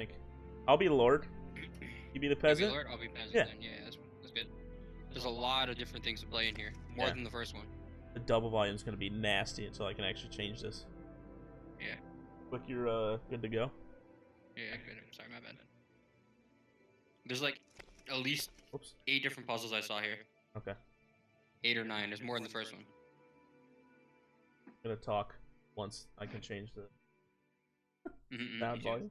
think? I'll be Lord. You be the peasant? Lord, I'll be peasant Yeah. then. Yeah, that's good. There's a lot of different things to play in here. More Yeah. than the first one. The double volume is going to be nasty until I can actually change this. Yeah. Look, you're good to go. Yeah, good. I'm sorry, my bad. There's like at least Oops. 8 different puzzles I saw here. Okay. 8 or 9. There's more in the first one. I'm going to talk once I can change the Mm-hmm, sound volume.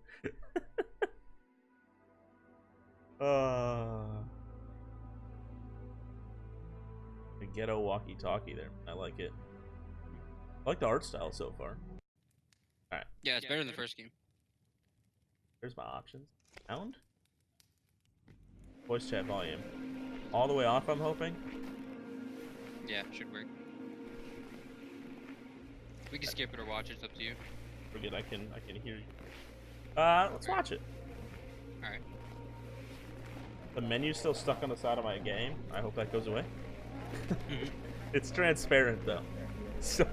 The ghetto walkie-talkie there. I like it. I like the art style so far. Alright. Yeah, it's better than the first game. Here's my options. Sound? Voice chat volume. All the way off, I'm hoping? Yeah, should work. We can skip it or watch it. It's up to you. Forget I can hear you. Let's watch it. Alright. The menu's still stuck on the side of my game. I hope that goes away. It's transparent though, so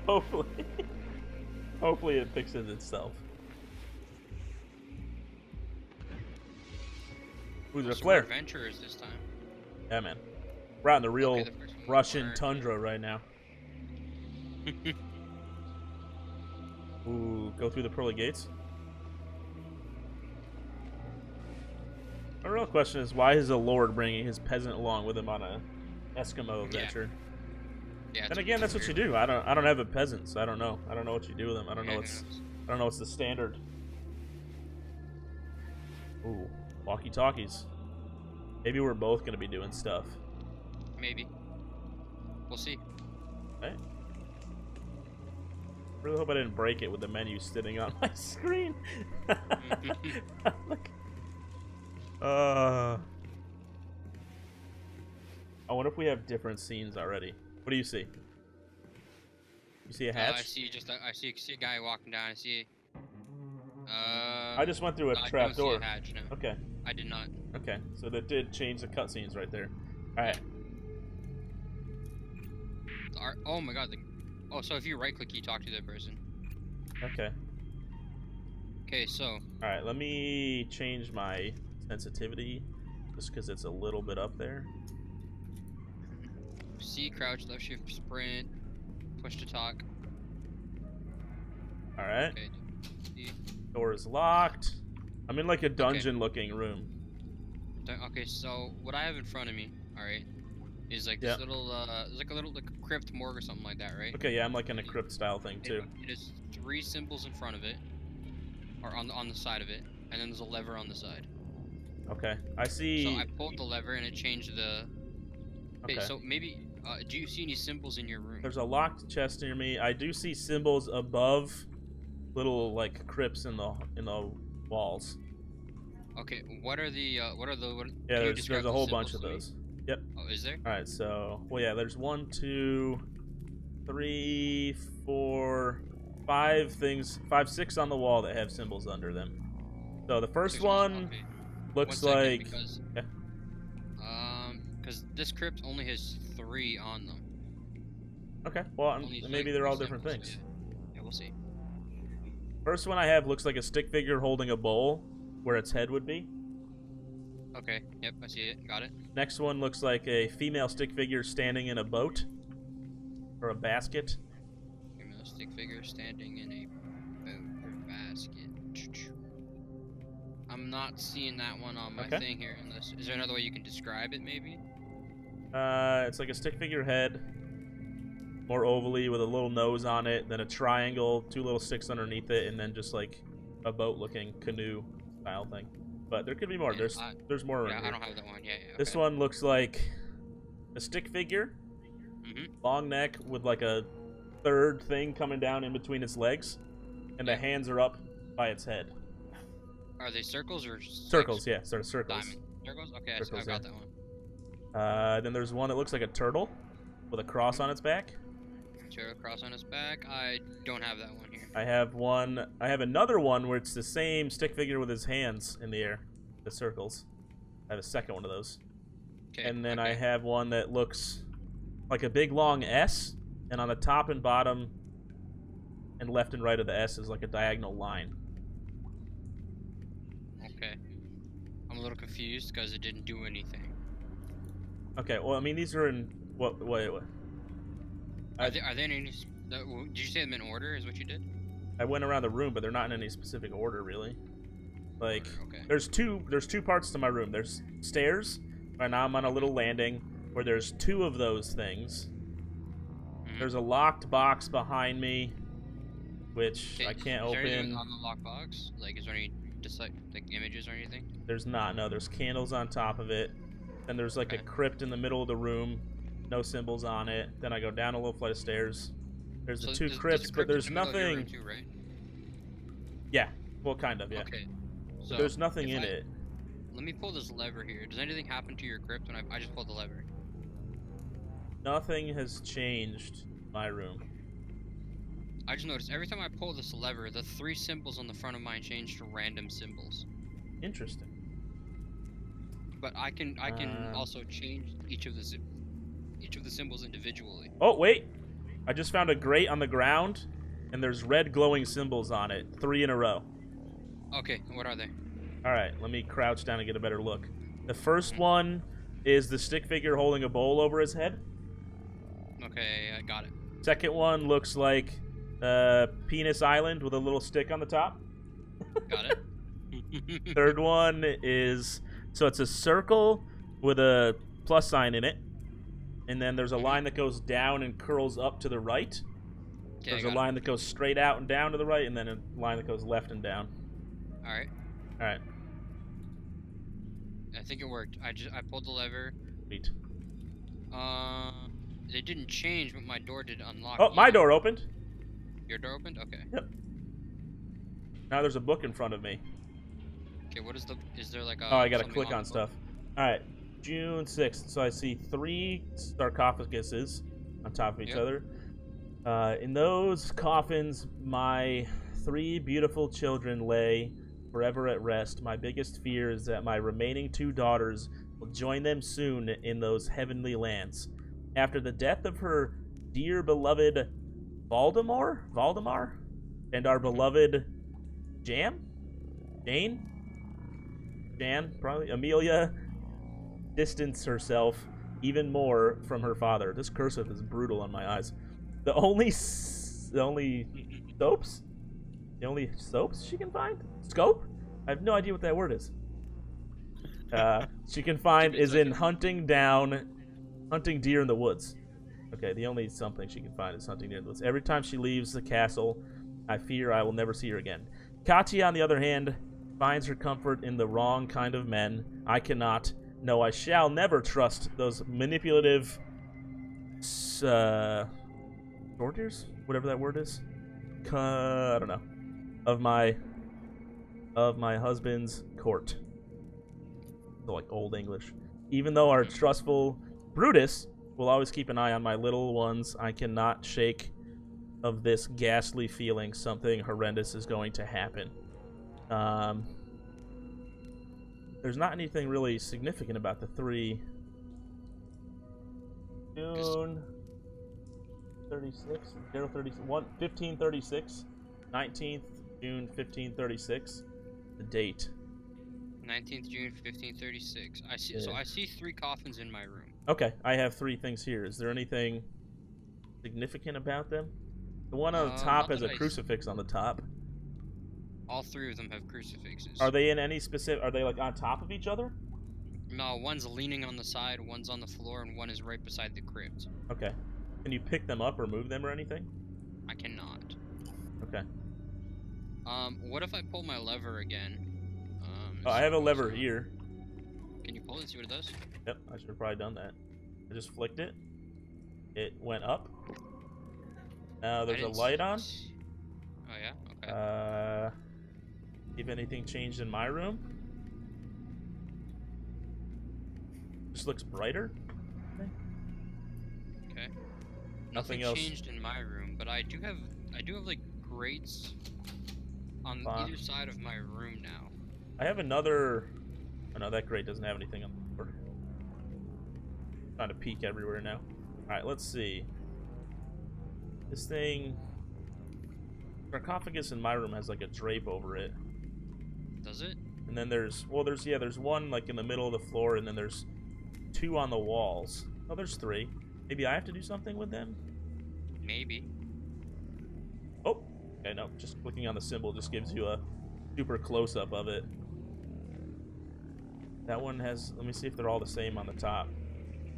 hopefully it fixes itself. Ooh, there's a flare. Adventurers this time. Yeah, man. We're out in the real Okay, the first one Russian weren't. tundra right now. Ooh, go through the pearly gates. The real question is, why is the Lord bringing his peasant along with him on a Eskimo adventure? Yeah. And again, that's what you do. I don't have a peasant, so I don't know. I don't know what you do with them. I don't know what's the standard. Ooh, walkie-talkies. Maybe we're both gonna be doing stuff. Maybe. We'll see. Right? Really hope I didn't break it with the menu sitting on my screen. Look. I wonder if we have different scenes already. What do you see? You see a hatch? I see I see a guy walking down. I see. I just went through a I trap don't see door. a hatch, no. Okay. I did not. Okay. So that did change the cutscenes right there. All right. Oh my god. Oh, so if you right click, you talk to the person. Okay. Okay, so. All right. Let me change my sensitivity just because it's a little bit up there. C, crouch, left shift, sprint, push to talk. All right. Okay. C. Door is locked. I'm in like a dungeon-looking room. Okay, so what I have in front of me, all right, is like this little, it's like a little like crypt morgue or something like that, right? Okay, yeah, I'm like in a crypt style thing too. It is 3 symbols in front of it, or on the side of it, and then there's a lever on the side. Okay, I see. So I pulled the lever and it changed the. Okay. So maybe, do you see any symbols in your room? There's a locked chest near me. I do see symbols above, little like crypts in the walls. Okay, what are the Yeah, there's a whole bunch of those. Yep. Oh, is there? All right, so well, yeah, there's 1, 2, 3, 4, 5 things, 5, 6 on the wall that have symbols under them. So the first one looks like. Because, yeah. Because this crypt only has 3 on them. Okay, well, Only maybe like they're all 3 different symbols, things. Yeah, we'll see. First one I have looks like a stick figure holding a bowl where its head would be. Okay, yep, I see it. Got it. Next one looks like a female stick figure standing in a boat or a basket. Female stick figure standing in a boat or basket. I'm not seeing that one on my thing here. Unless, is there another way you can describe it, maybe? It's like a stick figure head, more ovally with a little nose on it, then a triangle, 2 little sticks underneath it, and then just like a boat-looking canoe style thing. But there could be more. Yeah, there's more. Yeah, here. I don't have that one. Yeah, yeah. Okay. This one looks like a stick figure, long neck with like a third thing coming down in between its legs, and the hands are up by its head. Are they circles or circles? Yeah, sort of circles. Diamond. Circles? Okay, Circles, I got yeah. that one. Then there's one that looks like a turtle with a cross on its back. Turtle cross on its back. I don't have that one here. I have another one where it's the same stick figure with his hands in the air, the circles. I have a second one of those. Okay. And then I have one that looks like a big long S, and on the top and bottom and left and right of the S is like a diagonal line. I'm a little confused because it didn't do anything. Okay, well, I mean, these are in... What? Wait. Are they in any... Did you say them in order is what you did? I went around the room, but they're not in any specific order, really. Like, Okay. there's two parts to my room. There's stairs. Right now I'm on a little landing where there's 2 of those things. There's a locked box behind me, which I can't open. Is there anything on the lockbox? Like, is there any like images or anything? There's not. No, there's candles on top of it. Then there's like a crypt in the middle of the room. No symbols on it. Then I go down a little flight of stairs. There's the 2 crypts, but there's nothing. Too, right? Yeah. Well, kind of. Yeah. Okay. So there's nothing in it. Let me pull this lever here. Does anything happen to your crypt when I just pulled the lever? Nothing has changed in my room. I just noticed every time I pull this lever, the 3 symbols on the front of mine change to random symbols. Interesting. But I can also change each of the symbols individually. Oh wait, I just found a grate on the ground, and there's red glowing symbols on it, 3 in a row. Okay, what are they? All right, let me crouch down and get a better look. The first one is the stick figure holding a bowl over his head. Okay, I got it. Second one looks like Penis Island with a little stick on the top. Got it. Third one is, so it's a circle with a plus sign in it. And then there's a line that goes down and curls up to the right. Okay, there's a line that goes straight out and down to the right, and then a line that goes left and down. Alright. Alright. I think it worked. I pulled the lever. Sweet. It didn't change, but my door did unlock. Oh, my door opened. Your door opened? Okay. Yep. Now there's a book in front of me. Okay, what is there like a... Oh, I gotta click on stuff. Alright, June 6th. So I see 3 sarcophaguses on top of each other. In those coffins, my 3 beautiful children lay forever at rest. My biggest fear is that my remaining 2 daughters will join them soon in those heavenly lands. After the death of her dear beloved Valdemar, and our beloved Jan, probably, Amelia distanced herself even more from her father. This cursive is brutal on my eyes. The only soaps she can find? Scope? I have no idea what that word is. She can find is in hunting deer in the woods. Okay, the only something she can find is hunting deer in the woods. Every time she leaves the castle, I fear I will never see her again. Katya, on the other hand, finds her comfort in the wrong kind of men. I cannot, no, I shall never trust those manipulative courtiers, whatever that word is. I don't know. Of my husband's court. So like old English. Even though our trustful Brutus will always keep an eye on my little ones, I cannot shake of this ghastly feeling something horrendous is going to happen. There's not anything really significant about the 3. June 36, 1536, 19th June 1536. The date. 19th June 1536. I see. Yeah. So I see 3 coffins in my room. Okay, I have 3 things here. Is there anything significant about them? The one on the top has a crucifix on the top. All 3 of them have crucifixes. Are they in any specific? Are they like on top of each other? No, one's leaning on the side, one's on the floor, and one is right beside the crypt. Okay. Can you pick them up or move them or anything? I cannot. Okay. What if I pull my lever again? I have a lever here. Can you pull it and see what it does? Yep, I should have probably done that. I just flicked it. It went up. Now there's a light on. Oh yeah? Okay. If anything changed in my room? Just looks brighter. Okay. Nothing else else changed in my room, but I do have like grates on either side of my room now. I have another. Oh no, that grate doesn't have anything on the floor. Trying to peek everywhere now. Alright, let's see. This thing. Sarcophagus in my room has like a drape over it. Does it? and then there's one like in the middle of the floor, and then there's 2 on the walls. Oh, there's 3. Maybe I have to do something with them? Maybe. Oh, okay, no. Just clicking on the symbol just gives you a super close-up of it. That one has... Let me see if they're all the same on the top.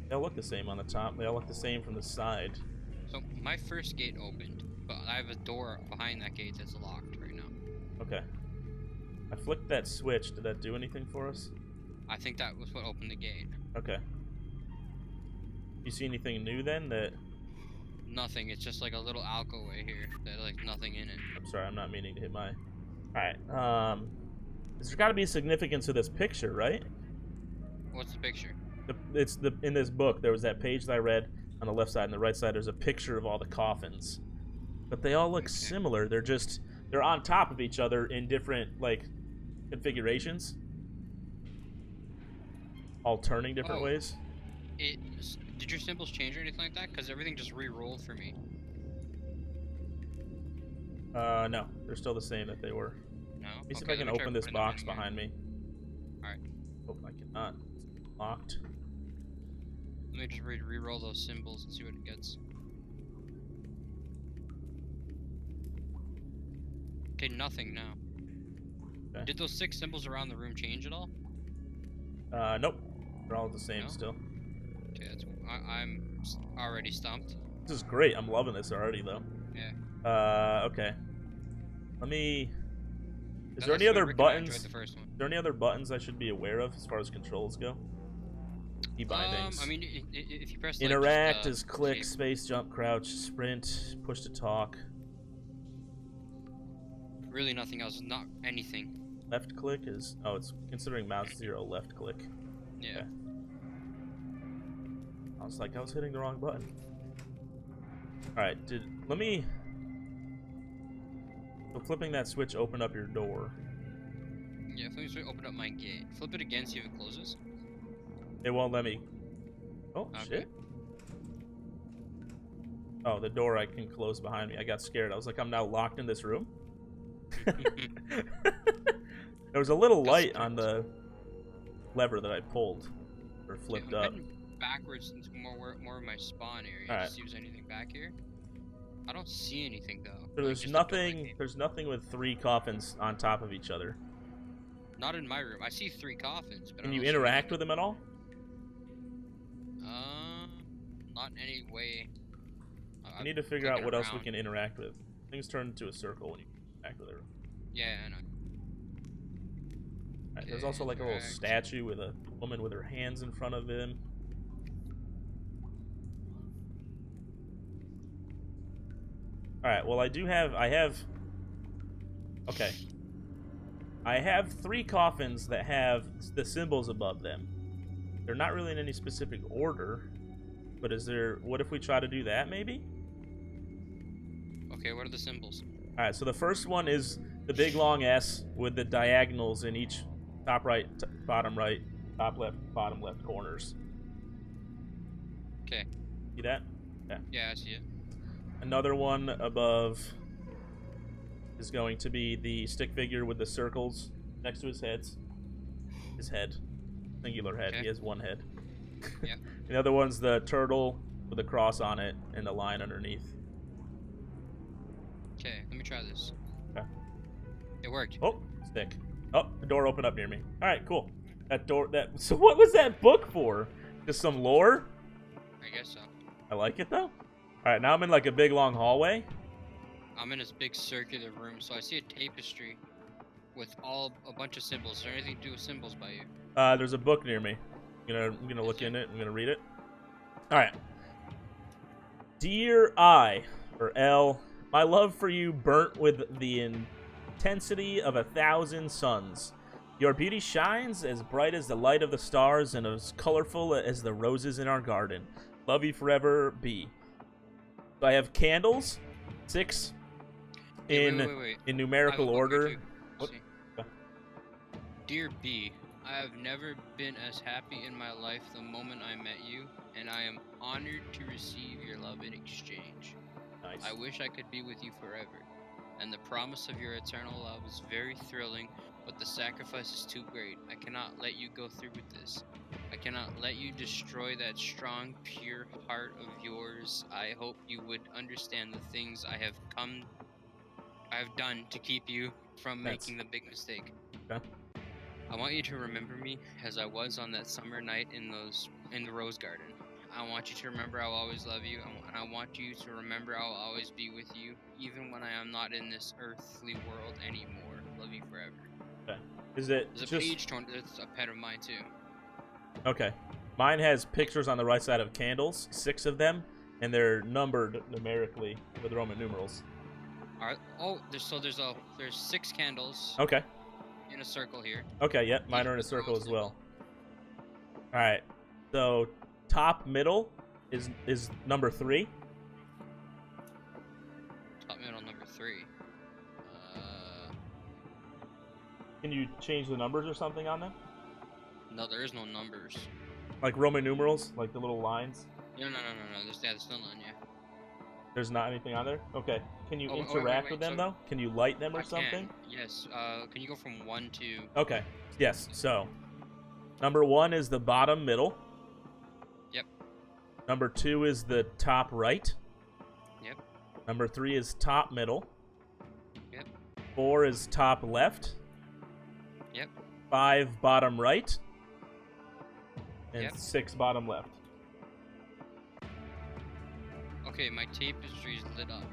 They all look the same on the top. They all look the same from the side. So, my first gate opened, but I have a door behind that gate that's locked right now. Okay. I flicked that switch. Did that do anything for us? I think that was what opened the gate. Okay. You see anything new then that... Nothing. It's just like a little alcove here. There's like nothing in it. I'm sorry, I'm not meaning to hit my... Alright, there's got to be significance to this picture, right? What's the picture? In this book, there was that page that I read on the left side and the right side. There's a picture of all the coffins, but they all look similar. They're on top of each other in different like configurations, all turning different ways. Did your symbols change or anything like that? Because everything just re-rolled for me. No, they're still the same that they were. No. Let me see if I can open this box behind me. All right. Oh, I cannot. It's locked. Let me just re-roll those symbols and see what it gets. Okay, nothing now. Okay. Did those 6 symbols around the room change at all? Nope. They're all the same still. Okay, I'm already stumped. This is great. I'm loving this already, though. Yeah. Okay. Let me... Is there any other buttons? The first one. Is there any other buttons I should be aware of as far as controls go? Key bindings. I mean, if you press like, interact is click, space, jump, crouch, sprint, push to talk. Really, nothing else. Not anything. Left click is it's considering mouse 0. Left click. Yeah. Okay. I was hitting the wrong button. All right, let me. So flipping that switch open up your door. Yeah, flipping switch open up my gate. Flip it again, see if it closes. It won't let me. Oh, okay. Shit. Oh, the door I can close behind me. I got scared. I was like, I'm now locked in this room. There was a little light on the lever that I pulled or flipped up. I'm backwards into more of my spawn area. All right. To see if there's anything back here. I don't see anything though. So there's nothing. There's nothing with 3 coffins on top of each other. Not in my room. I see 3 coffins. But Can you interact with them at all? Not in any way. We need to figure out what else we can interact with. Things turn into a circle when you interact with it. Yeah, I know. Right, there's also like a little statue with a woman with her hands in front of him. Alright, well I have 3 coffins that have the symbols above them. They're not really in any specific order, but what if we try to do that maybe? Okay, what are the symbols? Alright, so the first one is the big long S with the diagonals in each top right, bottom right, top left, bottom left corners. Okay. See that? Yeah. Yeah, I see it. Another one above is going to be the stick figure with the circles next to his head. Singular head. Okay. He has one head. Yeah. The other one's the turtle with a cross on it and the line underneath. Okay, let me try this. Okay. It worked. Oh, stick. Oh, the door opened up near me. All right, cool. So what was that book for? Just some lore? I guess so. I like it though. All right, now I'm in like a big long hallway. I'm in this big circular room, so I see a tapestry with a bunch of symbols. Is there anything to do with symbols by you? There's a book near me. I'm gonna look in it. I'm gonna read it. All right. Dear I, or L, my love for you burnt with the intensity of 1,000 suns. Your beauty shines as bright as the light of the stars and as colorful as the roses in our garden. Love you forever, B. So I have candles, 6 in numerical order. What? Dear B, I have never been as happy in my life the moment I met you, and I am honored to receive your love in exchange. Nice. I wish I could be with you forever, and the promise of your eternal love is very thrilling, but the sacrifice is too great. I cannot let you go through with this. I cannot let you destroy that strong, pure heart of yours. I hope you would understand the things I have done to keep you from making the big mistake. Okay. I want you to remember me as I was on that summer night in the rose garden. I want you to remember I'll always love you, and I want you to remember I'll always be with you, even when I am not in this earthly world anymore. Love you forever. Okay. Is it There's a just... page torn. It's a pet of mine too. Okay. Mine has pictures on the right side of candles, 6 of them, and they're numbered numerically with Roman numerals. All right. Oh, there's 6 candles. Okay. In a circle here. Okay. Yep. Mine are in a circle as well. All right. So top middle is number 3. Top middle number 3. Can you change the numbers or something on them? No, there is no numbers. Like Roman numerals, like the little lines. No. There's still none. Yeah. There's not anything on there? Okay. Can you Oh, interact wait, with them, so though? Can you light them or I something? can. Yes. Can you go from 1 to... Okay. Yes. So, number 1 is the bottom middle. Yep. Number 2 is the top right. Yep. Number 3 is top middle. Yep. 4 is top left. Yep. 5 bottom right. And Yep. 6 bottom left. Okay, my tapestry is lit up.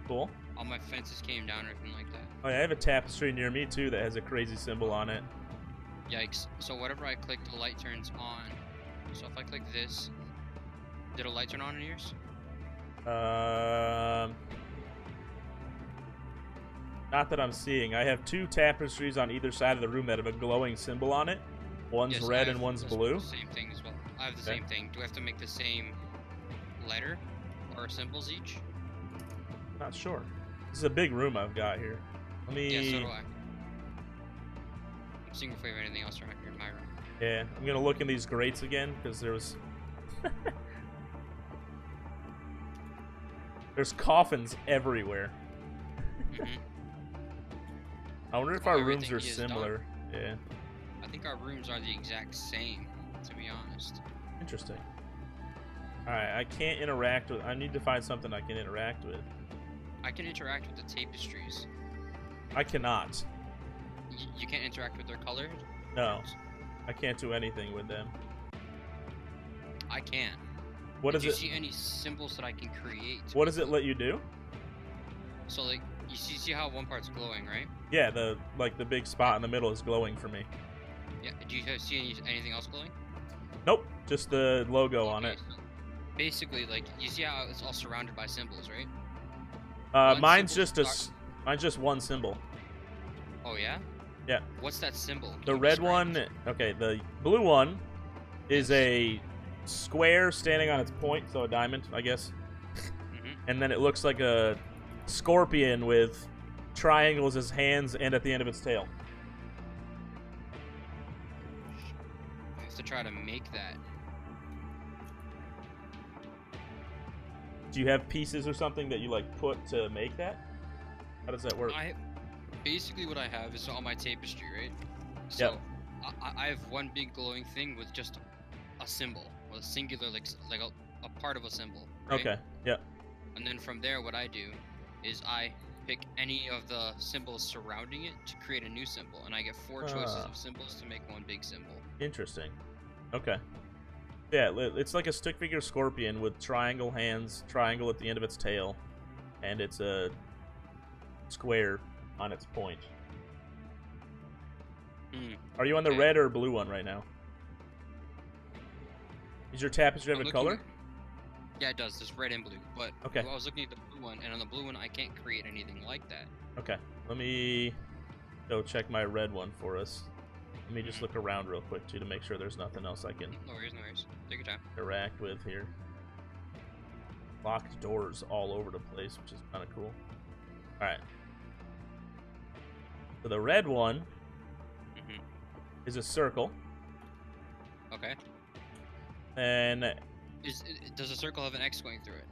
Cool. All my fences came down or anything like that. Oh, yeah, I have a tapestry near me, too, that has a crazy symbol on it. Yikes. So whatever I click, the light turns on. So if I click this, did a light turn on in yours? Not that I'm seeing. I have 2 tapestries on either side of the room that have a glowing symbol on it. One's Yes, red I and have one's the blue. Same thing as well. I have the Okay. same thing. Do I have to make the same letter or symbols each? Not sure. This is a big room I've got here. Let me... Yeah, so do I. I'm seeing if we have anything else around here in my room. Yeah, I'm gonna look in these grates again, because there was... There's coffins everywhere. Mhm. I wonder if Well, our rooms everything are he has done. similar. Yeah, I think our rooms are the exact same, to be honest. interesting. Alright, I can't interact with... I need to find something I can interact with. I can interact with the tapestries. I cannot. You can't interact with their colors? No. I can't do anything with them. I can. What Did does you it... see any symbols that I can create? What does it let you do? So like, you see how one part's glowing, right? Yeah, the big spot in the middle is glowing for me. Yeah. Do you guys see anything else glowing? Nope, just the logo on Okay, it. so basically, like, you see how it's all surrounded by symbols, right? One Mine's symbol just a... start- Mine's just one symbol. Oh yeah. Yeah. What's that symbol? Can The you red describe one... it? Okay, the blue one is a square standing on its point, so a diamond, I guess. Mhm. And then it looks like a scorpion with triangles as hands and at the end of its tail. I have to try to make that. Do you have pieces or something that you like put to make that? How does that work? Basically what I have is all my tapestry, right? So Yep. I have one big glowing thing with just a symbol, or a singular, like a part of a symbol. Right? Okay. Yeah. And then from there, what I do is I pick any of the symbols surrounding it to create a new symbol, and I get 4 choices Ah. of symbols to make one big symbol. Interesting. Okay. Yeah, it's like a stick figure scorpion with triangle hands, triangle at the end of its tail, and it's a square on its point. Hmm. Are you on the Okay. red or blue one right now? Is your tapestry have I'm a looking color? at- Yeah, it does. There's red and blue. But Okay. I was looking at the blue one, and on the blue one, I can't create anything like that. Okay. Let me go check my red one for us. Let me just look around real quick, too, to make sure there's nothing else I can No worries, no worries. Take your time. interact with here. Locked doors all over the place, which is kind of cool. Alright. So the red one Mhm. is a circle, Okay. and Does a circle have an X going through it?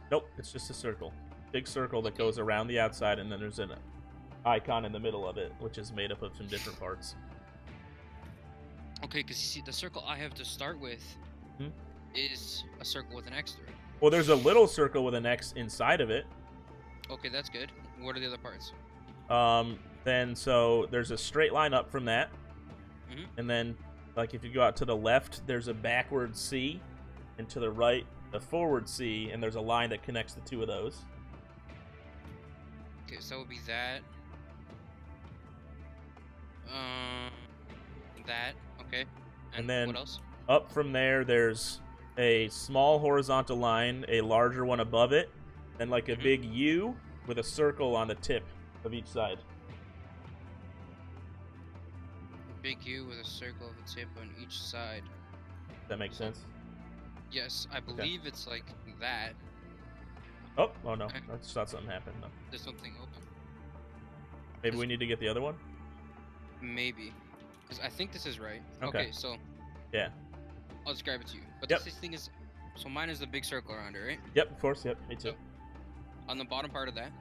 nope, it's just a circle. Big circle that Okay. goes around the outside, and then there's a icon in the middle of it, which is made up of some different parts. Okay, because you see, the circle I have to start with is a circle with an X through it. Well, there's a little circle with an X inside of it. Okay, that's good. What are the other parts? Then so there's a straight line up from that, Mhm. and then like if you go out to the left, there's a backward C, and to the right, a forward C, and there's a line that connects the two of those. Okay, so that would be that. That. Okay. And then what else? Up from there, there's a small horizontal line, a larger one above it, and like a big U with a circle on the tip of each side. Big U with a circle of a tip on each side. Does that make sense? Yes, I believe it's like that. Oh no, Okay. I just thought something happened. No. There's something open. Maybe we need to get the other one? Maybe. Because I think this is right. Okay. So Yeah. I'll describe it to you. But Yep. this thing is... So mine is the big circle around it, right? Yep, of course, yep, me too. So, on the bottom part of that,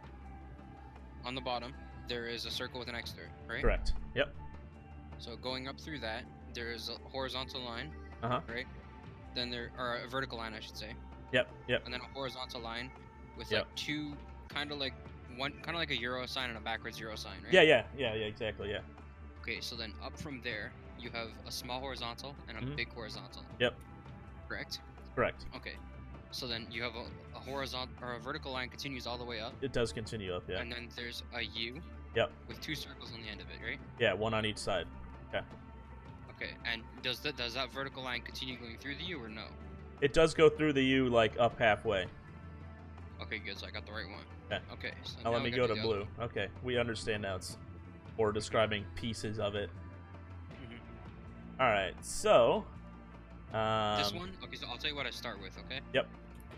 on the bottom, there is a circle with an X through it, right? Correct. Yep. So going up through that, there is a horizontal line, Uh-huh. right? Then there... Or a vertical line, I should say. Yep, yep. And then a horizontal line with Yep. like two... Kind of like a euro sign and a backwards euro sign, right? Yeah, exactly, yeah. Okay, so then up from there, you have a small horizontal and a big horizontal. Yep. Correct? Correct. Okay. So then you have a horizontal or a vertical line continues all the way up, It does continue up, yeah. and then there's a U. Yep. With two circles on the end of it, right? Yeah, one on each side. Okay. And does that vertical line continue going through the U or no? It does go through the U, like, up halfway. Okay, good. So I got the right one. Yeah. Okay. So Now let we me gotta go to do the other blue. Okay, we understand now. It's for describing pieces of it. one. Alright, so... This one? Okay, so I'll tell you what I start with, okay? Yep.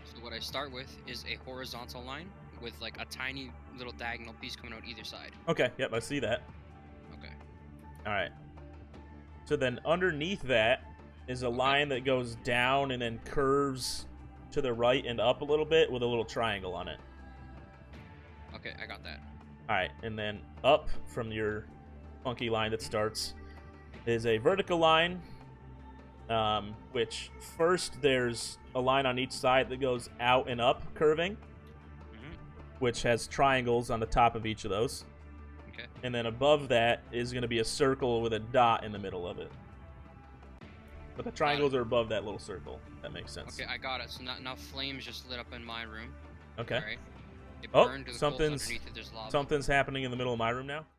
So what I start with is a horizontal line with like a tiny little diagonal piece coming out either side. Okay, yep, I see that. Okay. Alright. So then underneath that is a line that goes down and then curves to the right and up a little bit with a little triangle on it. Okay, I got that. Alright, and then up from your funky line that starts is a vertical line, which first there's a line on each side that goes out and up, curving, which has triangles on the top of each of those. Okay. And then above that is going to be a circle with a dot in the middle of it. But the triangles are above that little circle. That makes sense. Okay, I got it. So now flames just lit up in my room. Okay. All right. It Oh, burned to the coals something's underneath it. There's lava. something's happening in the middle of my room now.